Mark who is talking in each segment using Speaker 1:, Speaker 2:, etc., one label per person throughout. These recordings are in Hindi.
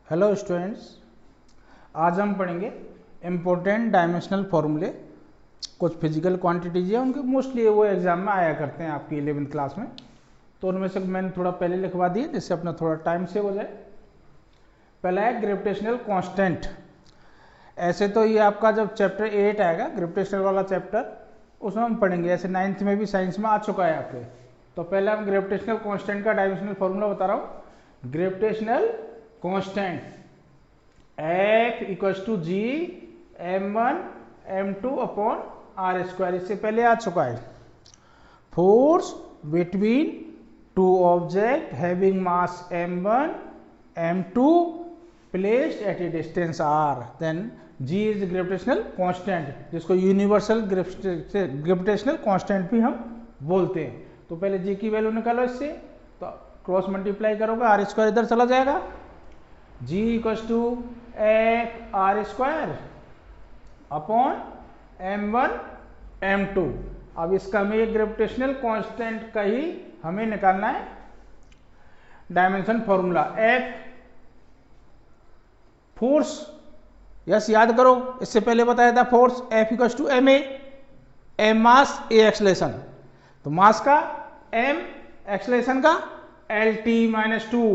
Speaker 1: हेलो स्टूडेंट्स, आज हम पढ़ेंगे इम्पोर्टेंट डायमेंशनल फॉर्मूले। कुछ फिजिकल क्वांटिटीज है, उनके मोस्टली वो एग्जाम में आया करते हैं आपकी 11th क्लास में, तो उनमें से मैंने थोड़ा पहले लिखवा दिए जिससे अपना थोड़ा टाइम सेव हो जाए। पहला है ग्रेविटेशनल कांस्टेंट। ऐसे तो ये आपका जब चैप्टर 8 आएगा ग्रेविटेशनल वाला चैप्टर, उसमें हम पढ़ेंगे। ऐसे 9th में भी साइंस में आ चुका है आपके। तो पहले हम ग्रेविटेशनल कांस्टेंट का डायमेंशनल फॉर्मूला बता रहा हूँ। Gravitational constant F equals to G m1 m2 upon R square, इससे पहले आ चुका है। Force between two object having mass m1 m2 placed at a distance r, then g is gravitational constant, जिसको यूनिवर्सल ग्रेविटेशनल कांस्टेंट भी हम बोलते हैं। तो पहले g की वैल्यू निकालो इससे, तो क्रॉस मल्टीप्लाई करोगे आर स्क्वायर इधर चला जाएगा। g equals to F R square upon m1 m2। अब इसका हमें ग्रेविटेशनल कांस्टेंट का ही हमें निकालना है dimension formula. F force, yes याद करो, इससे पहले बताया था force F equals to M M mass A acceleration, तो मास का m एक्सलेशन का LT माइनस 2,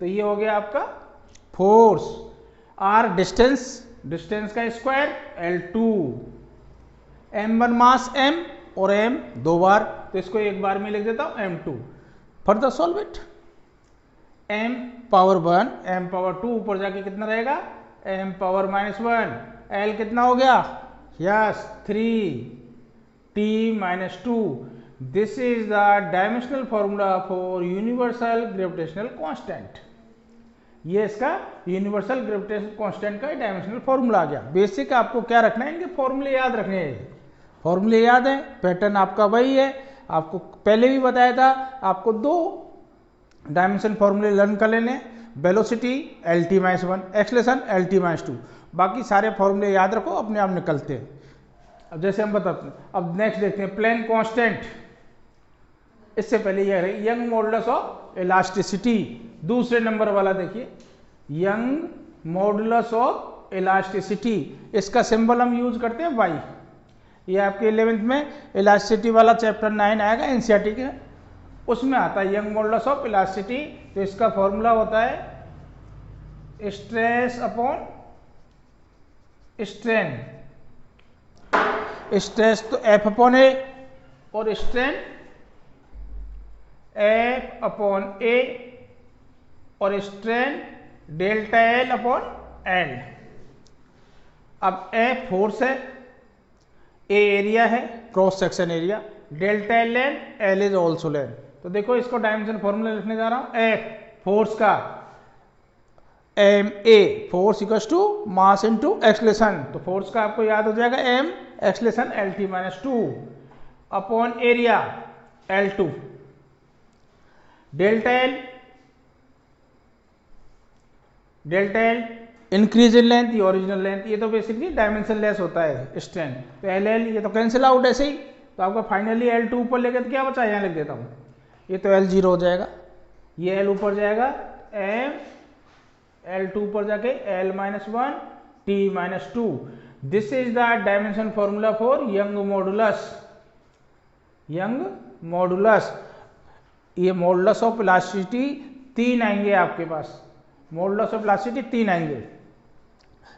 Speaker 1: तो ये हो गया आपका फोर्स। R डिस्टेंस, डिस्टेंस का square L2, m1 mass m और m दो बार, तो इसको एक बार में लिख देता हूं m2। Further solve it, m power 1 m power 2 ऊपर जाके कितना रहेगा m पावर माइनस 1, L कितना हो गया, yes 3 t minus 2। This is the dimensional formula for universal gravitational constant. ये इसका यूनिवर्सल ग्रेविटेशनल कांस्टेंट का डायमेंशनल फॉर्मूला आ गया। बेसिक आपको क्या रखना है, इनके फॉर्मूले याद रखने हैं। फॉर्मूले याद है, पैटर्न आपका वही है। आपको पहले भी बताया था, आपको दो डायमेंशन फॉर्मूले लर्न कर लेने, वेलोसिटी LT-1, एक्सलेशन LT-2, बाकी सारे फॉर्मूले याद रखो, अपने आप निकलते हैं। अब जैसे हम बताते हैं, अब नेक्स्ट देखते हैं प्लेन कांस्टेंट। इससे पहले यह है यंग मॉडुलस ऑफ इलास्टिसिटी, दूसरे नंबर वाला देखिए, यंग मॉडुलस ऑफ इलास्टिसिटी। इसका सिंबल हम यूज करते हैं वाई। ये आपके 11th में इलास्टिसिटी वाला चैप्टर 9 आएगा एनसीईआरटी के, उसमें आता है यंग मॉडुलस ऑफ इलास्टिसिटी। तो इसका फॉर्मूला होता है स्ट्रेस अपॉन स्ट्रेन। स्ट्रेस तो F अपॉन ए और स्ट्रेन F अपॉन ए और strain delta L upon L। अब F फोर्स है, A एरिया है, cross section area, delta L length, L is also length. तो देखो इसको डायमेंशन फॉर्मूला लिखने जा रहा हूं। F फोर्स का ma force equals to mass into acceleration, तो फोर्स का आपको याद हो जाएगा m acceleration LT-2 upon area L2, delta L increase in length, ये ओरिजिनल लेंथ, ये तो बेसिकली डायमेंशन लेस होता है स्ट्रेन। तो LL ये तो कैंसिल आउट ऐसे ही, तो आपका फाइनली L2 ऊपर लेके तो क्या बचा, यहाँ लिख देता हूँ, ये तो L0 हो जाएगा, ये L ऊपर जाएगा, m L2 ऊपर जाके L-1 T-2। This is the dimension formula for young modulus. Young modulus, ये मॉडुलस ऑफ इलास्टिसिटी 3 आएंगे आपके पास, मॉडुलस ऑफ इलास्टिसिटी 3 आएंगे,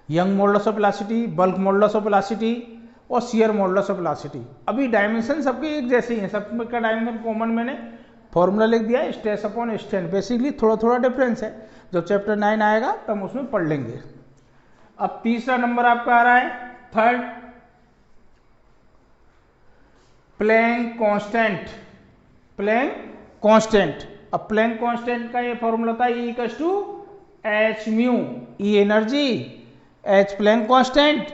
Speaker 1: young modulus of elasticity, bulk modulus of elasticity और शियर मॉडुलस ऑफ इलास्टिसिटी। अभी डायमेंशन सबके एक जैसे ही हैं, सबका डायमेंशन कॉमन मैंने फॉर्मूला लिख दिया, स्ट्रेस अपॉन स्ट्रेन। बेसिकली थोड़ा थोड़ा डिफरेंस है, जब चैप्टर 9 आएगा तब हम उसमें पढ़ लेंगे। अब तीसरा नंबर आपका आ रहा है, third, Planck constant. Planck constant, अब प्लैंक कांस्टेंट का ये फॉर्मूला था E equals to h mu, E energy, h Planck constant,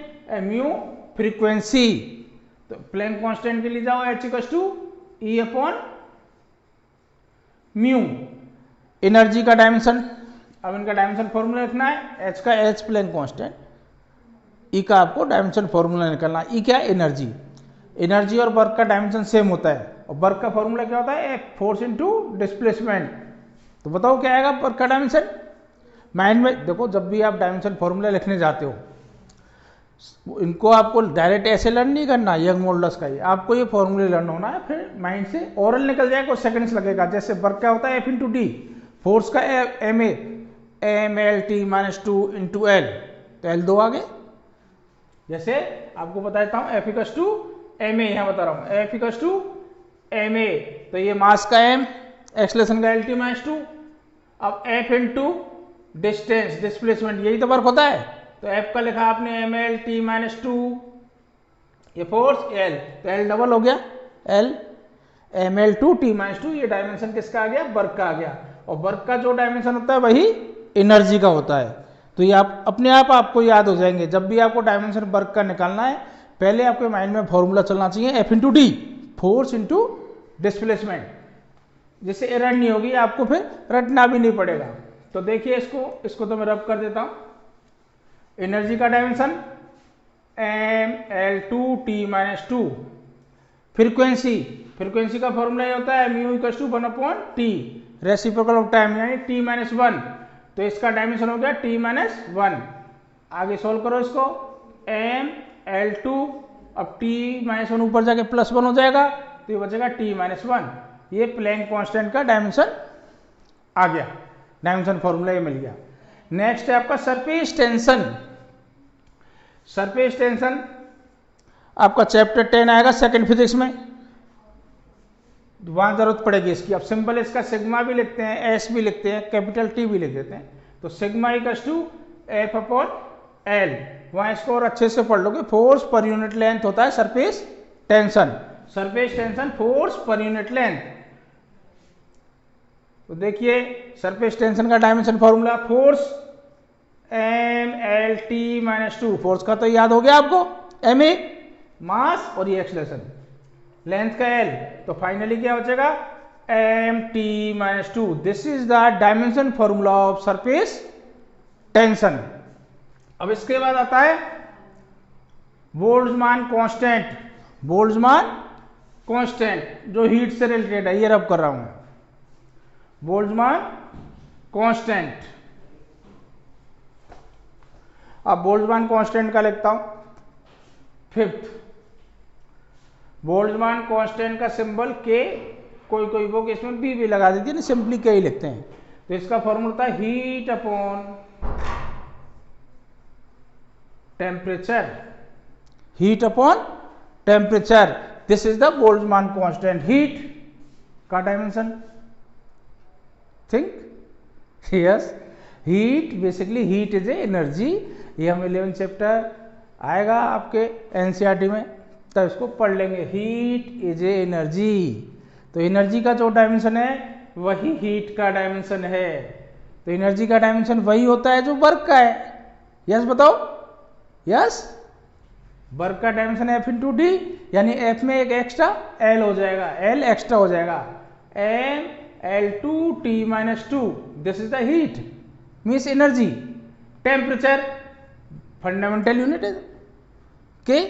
Speaker 1: mu frequency. तो प्लैंक कांस्टेंट के लिए जाओ, h equals to E upon mu, energy का डायमेंशन। अब इनका डायमेंशन फॉर्मूला लिखना है, h का h प्लैंक कांस्टेंट, E का आपको डायमेंशन फॉर्मूला निकालना है। E क्या, एनर्जी। एनर्जी और वर्क का डायमेंशन सेम होता है, और वर्क का फॉर्मूला क्या होता है, फोर्स इनटू डिस्प्लेसमेंट। तो बताओ क्या आएगा वर्क का डायमेंशन, माइंड में देखो, जब भी आप डायमेंशन फॉर्मूला लिखने जाते हो, इनको आपको डायरेक्ट ऐसे लर्न नहीं करना, यंग मॉडल्स का ही आपको ये फॉर्मूले लर्न होना है, फिर माइंड से ओरल निकल जाएगा, कुछ सेकंड्स लगेगा। जैसे वर्क क्या होता है, F इंटू डी, फोर्स का M A, M L T minus 2 into L, तो एल 2 आगे। जैसे आपको बता देता हूँ, F equals to M A, यहाँ बता रहा हूँ F equals to M A, तो ये मास का m, एक्सलेशन का एल टी माइनस 2। अब F इंटू डिस्टेंस, डिस्प्लेसमेंट, यही तो वर्क होता है, तो F का लिखा आपने एम एल टी माइनस 2, ये फोर्स L, तो L डबल हो गया, L M L two T minus 2, ये डायमेंशन किसका आ गया, वर्क का आ गया। और वर्क का जो डायमेंशन होता है वही एनर्जी का होता है। तो ये आप अपने आप आपको याद हो जाएंगे, जब भी आपको डायमेंशन वर्क का निकालना है, पहले आपके माइंड में फॉर्मूला चलना चाहिए, F into D, force into displacement, जिससे एरर नहीं होगी, आपको फिर रटना भी नहीं पड़ेगा। तो देखिए इसको तो मैं रब कर देता हूं। एनर्जी का dimension M L two T minus 2, frequency का फॉर्मूला ये होता है mu equals to 1/t, reciprocal of time यानी t माइनस 1, तो इसका डायमेंशन हो गया t माइनस 1। आगे सोल्व करो इसको, एम एल टू, अब t माइनस 1 ऊपर जाके प्लस 1 हो जाएगा, तो ये बचेगा t माइनस 1। ये प्लैंक कांस्टेंट का डायमेंशन आ गया, डायमेंशन फॉर्मूला ये मिल गया। नेक्स्ट है आपका सरफेस टेंशन। सरफेस टेंशन आपका चैप्टर 10 आएगा सेकंड फिजिक्स में, वहां जरूरत पड़ेगी इसकी। अब सिंपल इसका सिग्मा भी लिखते हैं, एस भी लिखते हैं, कैपिटल टी भी लिख देते हैं, तो sigma equals to F upon L, वहां इसको और अच्छे से पढ़ लोगे। फोर्स पर यूनिट लेंथ होता है surface tension, surface tension force per unit length. तो देखिए सरफेस टेंशन का dimension formula, force M L T minus 2, force का तो याद हो गया आपको, एम ए मास और ये एक्सलेशन, लेंथ का एल, तो फाइनली क्या बचेगा M T minus 2। This is the dimension formula of surface tension. अब इसके बाद आता है बोल्ट्जमान कांस्टेंट, बोल्ट्जमान कांस्टेंट जो हीट से रिलेटेड है, ये रब कर रहा हूं, बोल्ट्जमान कांस्टेंट। अब बोल्ट्जमान कांस्टेंट का लिखता हूं, फिफ्थ, बोल्ट्जमान कांस्टेंट का सिंबल के, कोई बुक इसमें भी लगा देती है ना, सिंपली के ही लिखते हैं। तो इसका फॉर्मूला था heat upon temperature, heat upon temperature, this is the Boltzmann constant. Heat का dimension, think yes, heat basically heat is a energy, ये हम 11 चैप्टर आएगा आपके एनसीईआरटी में, तब इसको पढ़ लेंगे। हीट इज ए एनर्जी, तो एनर्जी का जो डायमेंशन है वही हीट का डायमेंशन है, तो एनर्जी का डायमेंशन वही होता है जो वर्क का है। यस बताओ, यस, वर्क का डायमेंशन एफ इंटू डी, यानी एफ में एक एक्स्ट्रा एल हो जाएगा, एल एक्स्ट्रा हो जाएगा, M L two T minus 2, this is the heat means energy. Temperature fundamental unit है के,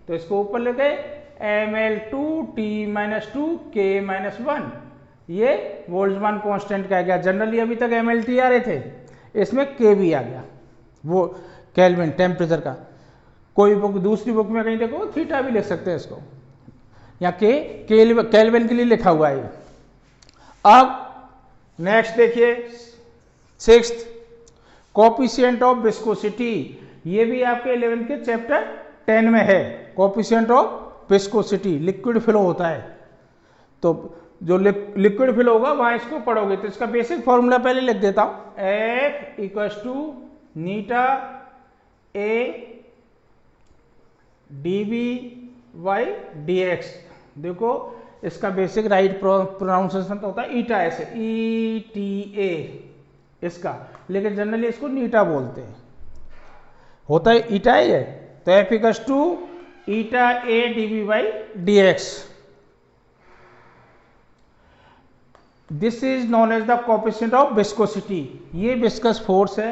Speaker 1: तो इसको ऊपर लेके M L two T minus 2 K minus 1, ये बोल्ट्जमान कांस्टेंट का आ गया। जनरली अभी तक एम एल टी आ रहे थे, इसमें के भी आ गया, वो केल्विन टेम्परेचर का। कोई बुक, दूसरी बुक में कहीं देखो थीटा भी लिख सकते हैं इसको, या के केल्विन के लिए लिखा हुआ है। अब नेक्स्ट देखिए सिक्स्थ, कोफिशिएंट ऑफ विस्कोसिटी, ये भी आपके 11th के चैप्टर 10 में है। Coefficient of viscosity, liquid flow होता है, तो जो लिक्विड फ्लो होगा वहां इसको पढ़ोगे, तो इसका बेसिक फॉर्मूला पहले लिख देता हूं, F equals to eta A D B by D X. देखो इसका बेसिक राइट प्रोनाउंसिएशन तो होता है ईटा, ऐसे ई टी ए इसका, लेकिन जनरली इसको नीटा बोलते हैं, होता है ईटा ही है। तो F equals to eta A D B by D X, this is known as the coefficient of viscosity. ये विस्कस फोर्स है,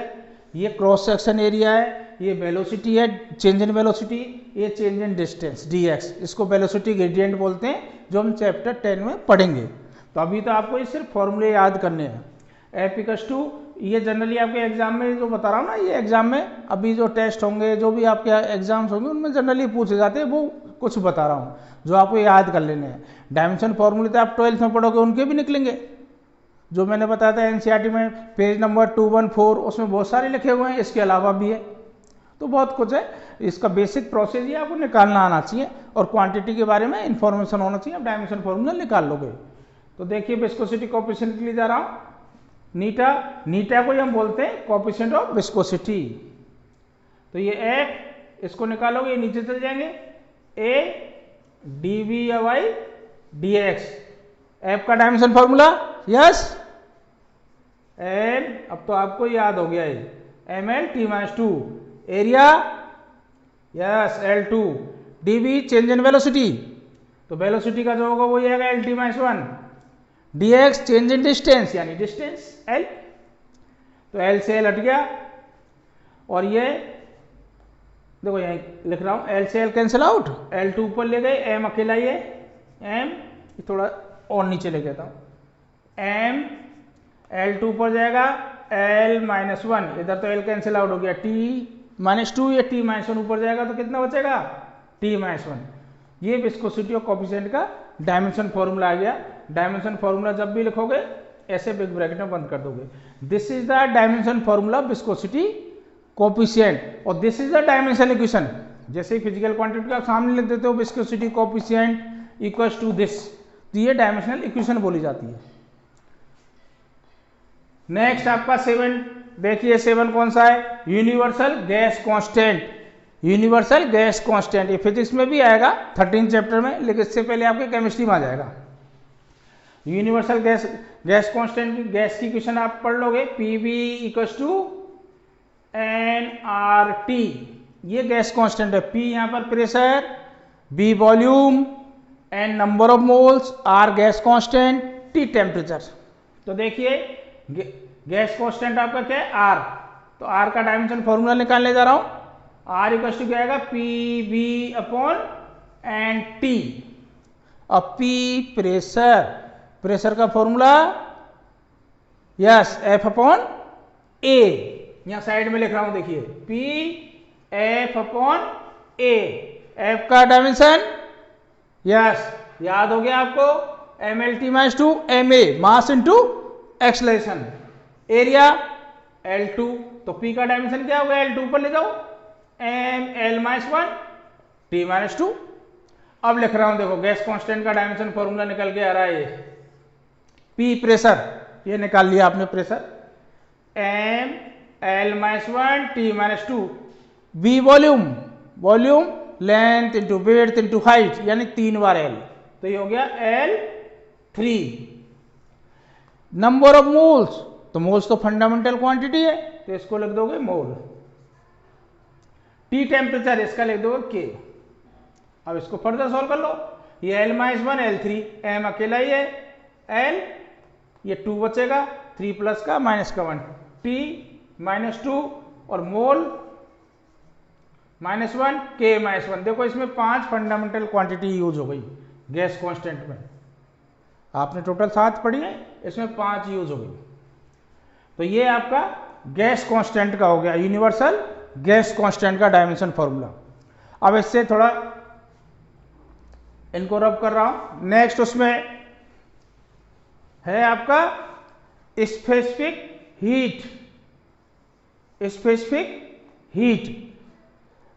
Speaker 1: ये क्रॉस सेक्शन एरिया है, ये वेलोसिटी है, चेंज इन वेलोसिटी, ये change in distance D X, इसको वेलोसिटी ग्रेडियंट बोलते हैं, जो हम चैप्टर 10 में पढ़ेंगे। तो अभी तो आपको ये सिर्फ फॉर्मूले याद करने हैं। एफ इक्वल्स टू ये जनरली आपके एग्जाम में जो बता रहा हूँ ना, ये एग्जाम में अभी जो टेस्ट होंगे, जो भी आपके एग्जाम्स होंगे, उनमें जनरली पूछे जाते हैं, वो कुछ बता रहा हूँ जो आपको याद कर लेने हैं। डायमेंशन फॉर्मूले तो आप 12th में पढ़ोगे, उनके भी निकलेंगे। जो मैंने बताया था एनसीईआरटी में पेज नंबर 214, उसमें बहुत सारे लिखे हुए हैं, इसके अलावा भी है, तो बहुत कुछ है। इसका बेसिक प्रोसेस ही आपको निकालना आना चाहिए और क्वांटिटी के बारे में इंफॉर्मेशन होना चाहिए, आप डायमेंशन फॉर्मूला निकाल लोगे। तो देखिए विस्कोसिटी कोएफिशिएंट के लिए जा रहा हूँ, नीटा, नीटा को हम बोलते हैं कोएफिशिएंट ऑफ विस्कोसिटी। तो ये एफ, इसको निकालोगे, ये नीचे चल जाएंगे, ए डी वी या वाई डी एक्स, एफ का डायमेंशन फॉर्मूला, यस, एन, अब तो आपको याद हो गया है, M L T minus 2, area, yes, L 2, D V change in velocity, तो वेलोसिटी का जो होगा वो आएगा L T minus 1, D X change in distance यानी डिस्टेंस एल, तो एल से एल हट गया, और ये देखो यहीं लिख रहा हूं, एल से एल कैंसिल आउट, एल 2 ऊपर ले गए, एम अकेला ही है, एम थोड़ा और नीचे ले जाता हूं, एम एल 2 पर जाएगा, एल माइनस 1, इधर तो एल कैंसिल आउट हो गया, टी माइनस 2 या टी माइनस 1 ऊपर जाएगा तो कितना बचेगा, टी माइनस 1। ये विस्कोसिटी और कोएफिशिएंट का डायमेंशन फॉर्मूला आ गया। डायमेंशन फॉर्मूला जब भी लिखोगे ऐसे बिग ब्रैकेट में बंद कर दोगे, this is the dimension formula viscosity coefficient, और this is the dimension equation. जैसे फिजिकल क्वांटिटी का सामने लिख देते हो viscosity coefficient equals to this, तो ये डायमेंशनल इक्वेशन बोली जाती है। नेक्स्ट आपका 7, देखिए 7 कौन सा है, universal gas constant. Universal gas constant ये फिजिक्स में भी आएगा 13 चैप्टर में, लेकिन इससे पहले आपके केमिस्ट्री में आ जाएगा। यूनिवर्सल गैस कांस्टेंट, गैस की इक्वेशन आप पढ़ लोगे, P V equals to N R T, ये गैस कांस्टेंट है। पी यहाँ पर pressure, B volume, N number of moles, R gas constant, T temperature. तो देखिए गैस कांस्टेंट आपका क्या है, आर, तो आर का डायमेंशन फॉर्मूला निकालने जा रहा हूं, आर इक्वल टू क्या आएगा, P V upon N T. अब पी प्रेशर, प्रेशर का formula yes F upon A, यहां साइड में लिख रहा हूं, देखिए P F upon A, F का डायमेंशन यस याद हो गया आपको, M L T minus 2, M A mass into acceleration, area L 2, तो पी का डायमेंशन क्या होगा, एल 2 पर ले जाओ, M L minus 1 T minus 2। अब लिख रहा हूं, देखो गैस कांस्टेंट का डायमेंशन फॉर्मूला निकल के आ रहा है, पी प्रेशर, ये निकाल लिया आपने pressure, M L minus 1 T minus 2, B volume, volume length into width into height यानी 3 बार एल, तो ये हो गया एल 3। नंबर ऑफ मोल्स, तो मोल्स तो फंडामेंटल क्वांटिटी है, तो इसको लिख दोगे मोल। टी टेम्परेचर, इसका लिख दोगे के। अब इसको फर्दर सॉल्व कर लो, ये एल माइनस 1 एल 3, एम अकेला ही है, एल ये 2 बचेगा, 3 प्लस का माइनस का 1, टी माइनस 2 और मोल माइनस 1 के माइनस 1। देखो इसमें 5 फंडामेंटल क्वांटिटी यूज हो गई गैस कांस्टेंट में, आपने टोटल 7 पढ़ी है, इसमें 5 यूज हो गई। तो ये आपका गैस कांस्टेंट का हो गया, यूनिवर्सल गैस कांस्टेंट का डायमेंशन फॉर्मूला। अब इससे थोड़ा इनको रब कर रहा हूं। नेक्स्ट उसमें है आपका स्पेसिफिक हीट, स्पेसिफिक हीट।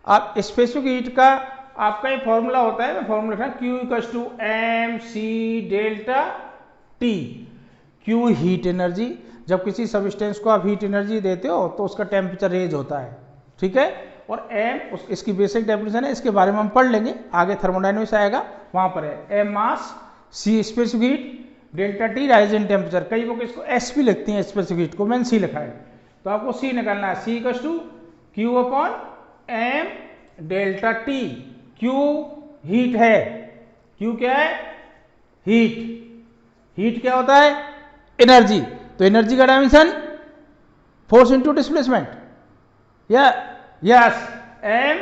Speaker 1: अब स्पेसिफिक हीट का आपका ये फॉर्मूला होता है, मैं फॉर्मूला लिखा Q equals to M C delta T. Q heat energy, जब किसी सब्सटेंस को आप हीट एनर्जी देते हो तो उसका टेम्परेचर रेज होता है, ठीक है, और m इसकी बेसिक डेफिनेशन है, इसके बारे में हम पढ़ लेंगे आगे, थर्मोडायनेमिक्स आएगा वहां पर है, m mass, c specific heat, delta T rise in temperature. कई लोग इसको s भी लिखते हैं स्पेसिफिक हीट को, मैंने c लिखा है, तो आपको c निकालना है, c equals to Q upon m delta T. Q heat है, Q क्या है, हीट, हीट क्या होता है, एनर्जी, तो एनर्जी का डायमेंशन फोर्स इंटू डिस्प्लेसमेंट, या yes, M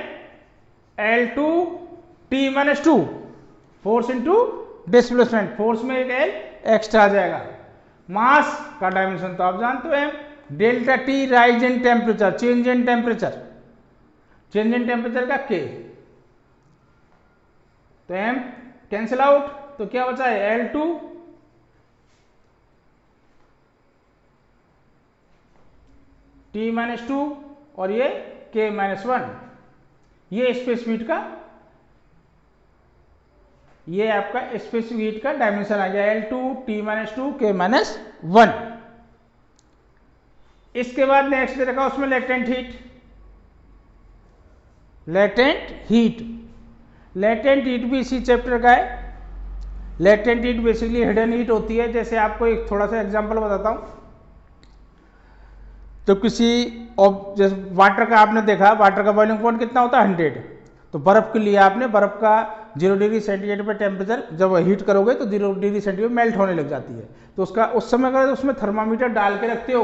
Speaker 1: L 2 T minus 2, force into displacement, force में एक एल एक्स्ट्रा आ जाएगा। मास का डायमेंशन तो आप जानते हो, M, delta T rise in temperature, change in temperature, change in temperature का के, तो एम कैंसिल आउट, तो क्या बचा है L2 T-2 और ये K-1, ये स्पेसिफिक का, ये आपका स्पेसिफिक का डायमेंशन आ गया L2 T-2 K-1। इसके बाद नेक्स्ट दे रखा उसमें latent heat, latent heat, latent heat भी इसी चैप्टर का है। Latent heat basically hidden heat होती है। जैसे आपको एक थोड़ा सा एग्जांपल बताता हूं, तो किसी जैसे वाटर का आपने देखा, वाटर का बॉइलिंग पॉइंट कितना होता है 100, तो बर्फ के लिए आपने बर्फ का 0 डिग्री सेंटीग्रेड पे टेम्परेचर जब हीट करोगे तो 0 डिग्री सेंटीग्रेड मेल्ट होने लग जाती है। तो उसका उस समय अगर उसमें थर्मामीटर डाल के रखते हो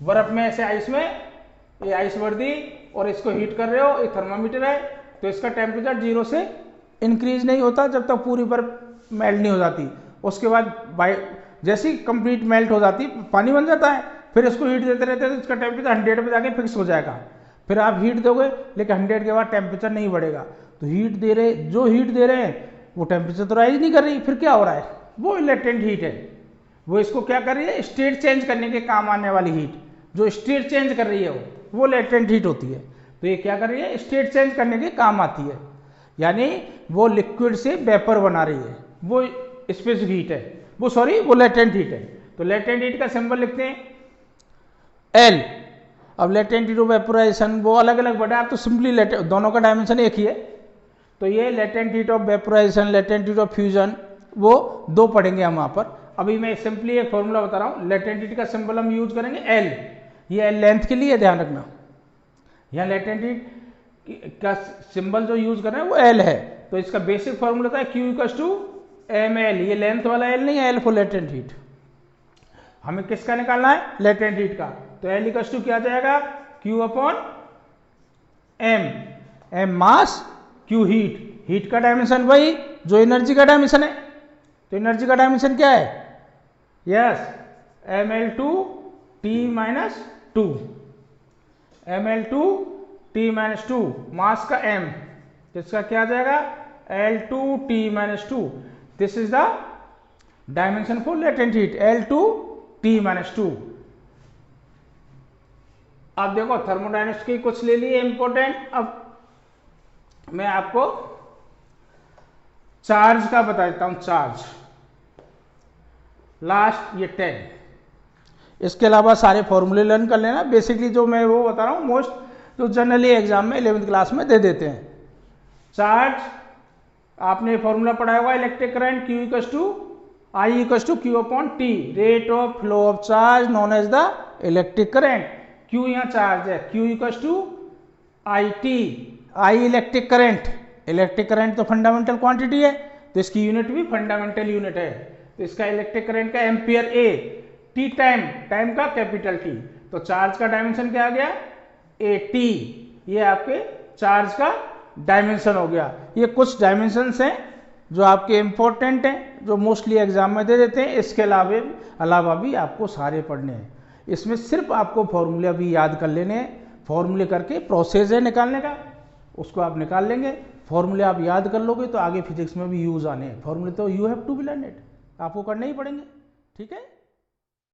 Speaker 1: बर्फ में, ऐसे आइस में, ये आइस वर्दी, और इसको हीट कर रहे हो, ये थर्मामीटर है, तो इसका टेम्परेचर 0 से इंक्रीज नहीं होता जब तक पूरी बर्फ मेल्ट नहीं हो जाती। उसके बाद जैसे ही कंप्लीट मेल्ट हो जाती पानी बन जाता है, फिर इसको हीट देते रहते हैं तो इसका टेम्परेचर 100 पे जाके फिक्स हो जाएगा। फिर आप हीट दोगे लेकिन 100 के बाद टेम्परेचर नहीं बढ़ेगा। तो हीट दे रहे, जो हीट दे रहे हैं वो टेम्परेचर तो राइज नहीं कर रही, फिर क्या हो रहा है, वो लेटेंट हीट है। वो इसको क्या कर रही है, स्टेट चेंज करने के काम आने वाली हीट, जो स्टेट चेंज कर रही है वो लेटेंट हीट होती है। तो ये क्या कर रही है, स्टेट चेंज करने के काम आती है, यानी वो लिक्विड से वेपर बना रही है, वो स्पेसिफिक हीट है, वो लेटेंट हीट है। तो लेटेंट हीट का सिंबल लिखते हैं L। अब लेटेंट हीट ऑफ वेपोराइजेशन वो अलग अलग बढ़ा, आप तो सिंपली दोनों का डायमेंशन एक ही है। तो ये latent heat of vaporisation, latent heat of fusion, वो 2 पढ़ेंगे हम वहाँ पर। अभी मैं सिंपली एक फॉर्मूला बता रहा हूँ। लेटेंट हीट का सिंबल हम यूज करेंगे L, ये L लेंथ के लिए ध्यान रखना। यहाँ लेटेंट हीट का सिंबल जो यूज कर रहे हैं वो L है। तो इसका बेसिक फॉर्मूला था Q=ml, ये लेंथ वाला L नहीं है, L फॉर लेटेंट हीट। हमें किसका निकालना है, लेटेंट हीट का। तो L क्या आ जाएगा, Q/m, m मास, Q हीट, हीट का डायमेंशन वही जो एनर्जी का डायमेंशन है। तो एनर्जी का डायमेंशन क्या है, yes ml2 T-2, ml2 T-2, मास का m, इसका क्या आ जाएगा L2 T-2। This is the dimension for latent heat, L2 T-2। अब देखो थर्मोडायनेमिक्स की कुछ ले लिए इंपॉर्टेंट। अब मैं आपको चार्ज का बता देता हूं, चार्ज लास्ट ये 10। इसके अलावा सारे फॉर्मूले लर्न कर लेना। बेसिकली जो मैं वो बता रहा हूं मोस्ट जो जनरली एग्जाम में 11th क्लास में दे देते हैं। चार्ज आपने फॉर्मूला पढ़ा होगा, electric current Q=I=Q/T, rate of flow of charge known as the electric current. Q यहाँ चार्ज है, Q=IT, I electric current, electric current तो फंडामेंटल क्वांटिटी है तो इसकी यूनिट भी फंडामेंटल यूनिट है। तो इसका इलेक्ट्रिक करंट का ampere A, T time, time का कैपिटल T। तो चार्ज का डायमेंशन क्या आ गया, AT, ये आपके चार्ज का डायमेंशन हो गया। ये कुछ डायमेंशंस हैं जो आपके इंपॉर्टेंट हैं, जो मोस्टली एग्जाम में दे देते हैं। इसके अलावा भी आपको सारे पढ़ने हैं। इसमें सिर्फ आपको फॉर्मूले भी याद कर लेने हैं। फॉर्मूले करके प्रोसेस है निकालने का, उसको आप निकाल लेंगे। फॉर्मूले आप याद कर लोगे तो आगे फिजिक्स में भी यूज आने हैं। फॉर्मूले तो you have to be learn it, आपको करने ही पड़ेंगे, ठीक है।